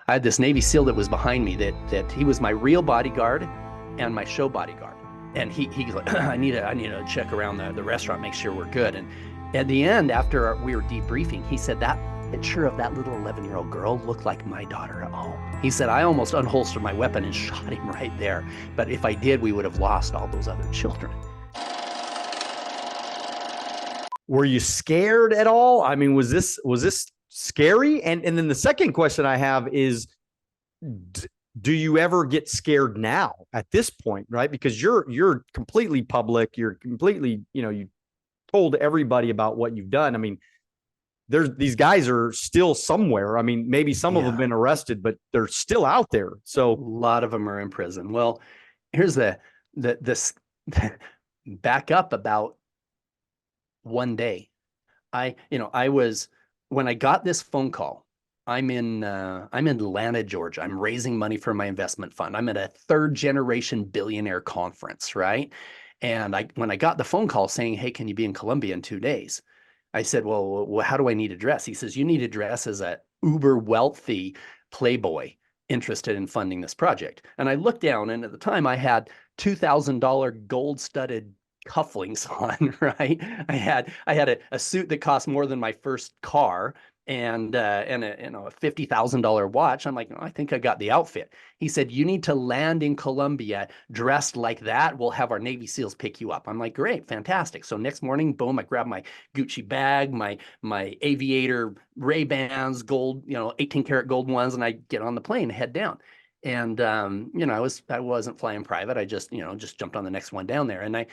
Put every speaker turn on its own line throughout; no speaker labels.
I had this Navy SEAL that was behind me that he was my real bodyguard and my show bodyguard. And he's like, I need to check around the restaurant, make sure we're good. And at the end, after we were debriefing, he said that picture of that little 11-year-old girl looked like my daughter at home. He said, I almost unholstered my weapon and shot him right there. But if I did, we would have lost all those other children.
Were you scared at all? I mean, was this scary? And then the second question I have is, do you ever get scared now at this point, right? Because you're completely public. You're completely, you told everybody about what you've done. I mean, these guys are still somewhere. I mean, maybe some of them have been arrested, but they're still out there. So
a lot of them are in prison. Well, here's this back up about one day. When I got this phone call, I'm in Atlanta, Georgia. I'm raising money for my investment fund. I'm at a 3rd-generation billionaire conference, right? And when I got the phone call saying, hey, can you be in Colombia in 2 days? I said, well, how do I need to dress? He says, you need to dress as a uber wealthy playboy interested in funding this project. And I looked down, and at the time I had $2,000 gold-studded cufflinks on, right? I had a suit that cost more than my first car, and a $50,000 watch. I'm like, oh, I think I got the outfit. He said, you need to land in Colombia dressed like that. We'll have our Navy SEALs pick you up. I'm like, great, fantastic. So next morning, boom, I grab my Gucci bag, my aviator Ray-Bans, gold, 18-karat gold ones, and I get on the plane and head down. And I wasn't flying private. I just jumped on the next one down there, and I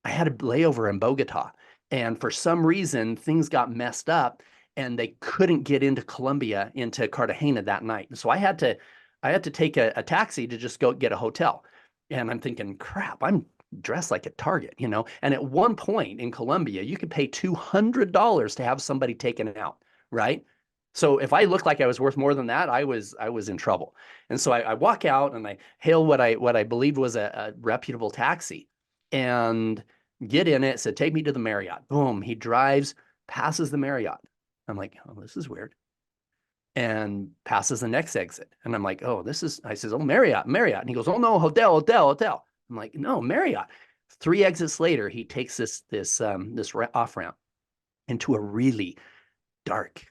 had a layover in Bogota. And for some reason, things got messed up and they couldn't get into Colombia, into Cartagena that night. So I had to take a taxi to just go get a hotel. And I'm thinking, crap, I'm dressed like a target, And at one point in Colombia, you could pay $200 to have somebody taken out, right? So if I looked like I was worth more than that, I was in trouble. And so I walk out and I hail what I believed was a reputable taxi, and get in it. Said, take me to the Marriott. Boom. He drives, passes the Marriott. I'm like, oh, this is weird. And passes the next exit. And I'm like, oh, I says, oh, Marriott. And he goes, oh, no, hotel. I'm like, no, Marriott. 3 exits later, he takes this off ramp into a really dark,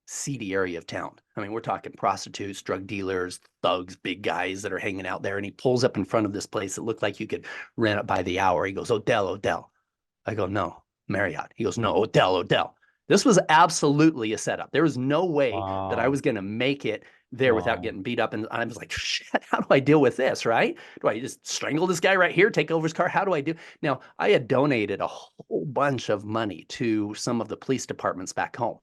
seedy area of town. I mean, we're talking prostitutes, drug dealers, thugs, big guys that are hanging out there. And he pulls up in front of this place that looked like you could rent it by the hour. He goes, hotel. I go, no, Marriott. He goes, no, hotel. This was absolutely a setup. There was no way that I was going to make it there without getting beat up. And I was like, shit, how do I deal with this, right? Do I just strangle this guy right here, take over his car? How do I do? Now, I had donated a whole bunch of money to some of the police departments back home.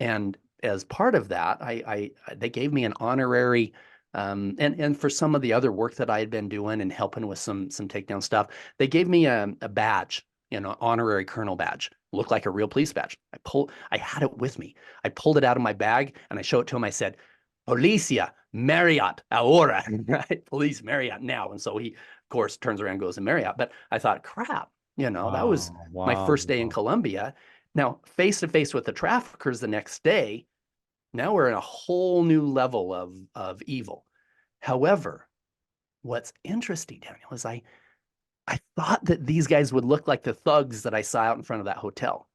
And as part of that, they gave me an honorary, and for some of the other work that I had been doing and helping with some takedown stuff, they gave me a badge, honorary colonel badge. Looked like a real police badge. I had it with me. I pulled it out of my bag and I showed it to him. I said, Policia Marriott ahora, right? Police Marriott now. And so he, of course, turns around and goes to Marriott. But I thought, crap, that was my first day in Colombia. Now, face to face with the traffickers the next day, now we're in a whole new level of evil. However, what's interesting, Daniel, is I thought that these guys would look like the thugs that I saw out in front of that hotel.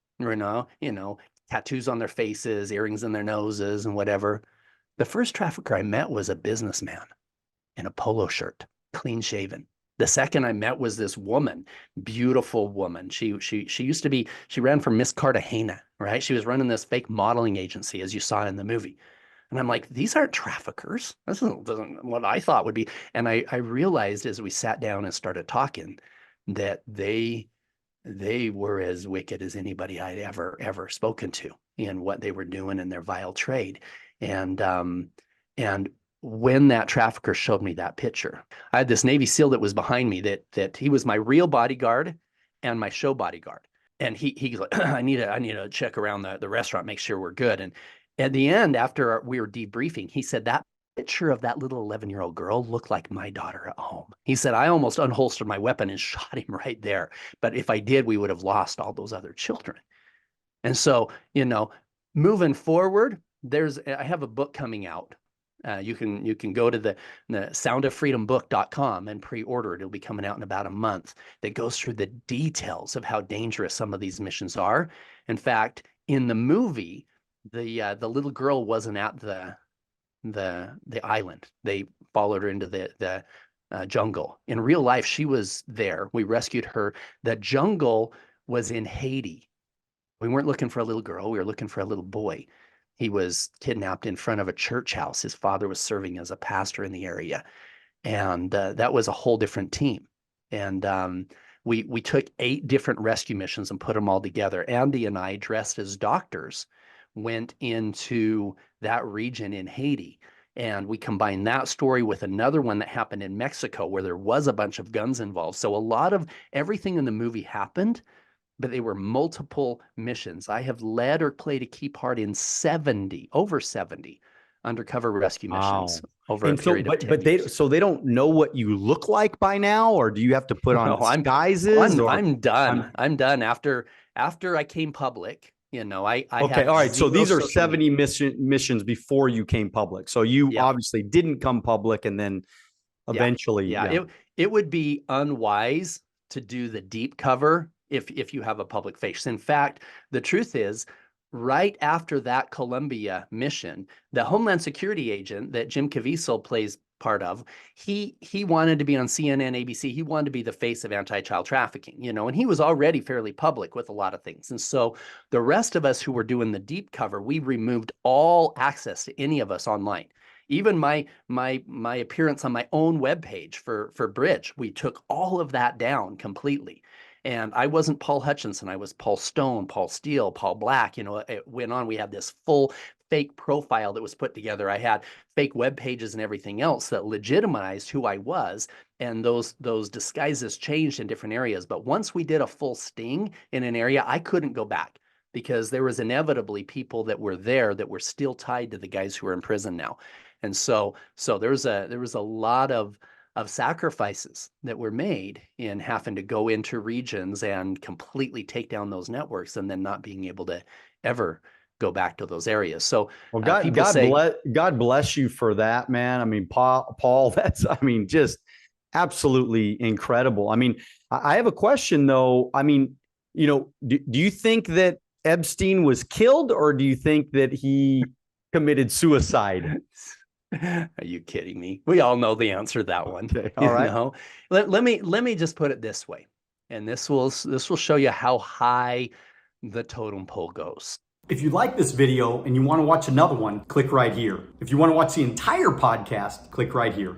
Tattoos on their faces, earrings in their noses, and whatever. The first trafficker I met was a businessman in a polo shirt, clean shaven. The second I met was this woman, beautiful woman. She ran for Miss Cartagena, right? She was running this fake modeling agency, as you saw in the movie. And I'm like, these aren't traffickers. This isn't what I thought would be. And I realized as we sat down and started talking that they were as wicked as anybody I'd ever spoken to in what they were doing in their vile trade. And when that trafficker showed me that picture, I had this Navy SEAL that was behind me that he was my real bodyguard and my show bodyguard. And he's like, I need to check around the restaurant, make sure we're good. And at the end, after we were debriefing, he said that picture of that little 11-year-old girl looked like my daughter at home. He said, I almost unholstered my weapon and shot him right there. But if I did, we would have lost all those other children. And so, moving forward, I have a book coming out. You can go to the soundoffreedombook.com and pre-order it. It'll be coming out in about a month, that goes through the details of how dangerous some of these missions are. In fact, in the movie, the little girl wasn't at the island. They followed her into the jungle. In real life, she was there. We rescued her. The jungle was in Haiti. We weren't looking for a little girl. We were looking for a little boy. He was kidnapped in front of a church house. His father was serving as a pastor in the area. And that was a whole different team. And we took 8 different rescue missions and put them all together. Andy and I, dressed as doctors, went into that region in Haiti. And we combined that story with another one that happened in Mexico, where there was a bunch of guns involved. So a lot of everything in the movie happened, but they were multiple missions. I have led or played a key part in over 70 undercover rescue missions over a period of 10 years.
They don't know what you look like by now, or do you have to put on disguises?
I'm done. I'm done after I came public. I
okay, all right. So these are 70 missions before you came public. So you obviously didn't come public, and then eventually,
it would be unwise to do the deep cover if you have a public face. In fact, the truth is, right after that Colombia mission, the Homeland Security agent that 𝐓𝐘𝐒 plays part of, he wanted to be on CNN, ABC. He wanted to be the face of anti-child trafficking, and he was already fairly public with a lot of things. And so the rest of us who were doing the deep cover, we removed all access to any of us online. Even my appearance on my own webpage for Bridge, we took all of that down completely. And I wasn't Paul Hutchinson. I was Paul Stone, Paul Steele, Paul Black. It went on. We had this full fake profile that was put together. I had fake web pages and everything else that legitimized who I was. And those disguises changed in different areas. But once we did a full sting in an area, I couldn't go back, because there was inevitably people that were there that were still tied to the guys who are in prison now. And so there was a lot of sacrifices that were made in having to go into regions and completely take down those networks, and then not being able to ever go back to those areas. So
God bless you for that, man. I mean, Paul, that's, just absolutely incredible. I have a question though. Do you think that Epstein was killed, or do you think that he committed suicide?
Are you kidding me? We all know the answer to that one.
Okay, all right.
Let me just put it this way, and this will show you how high the totem pole goes.
If you like this video and you want to watch another one, click right here. If you want to watch the entire podcast, click right here.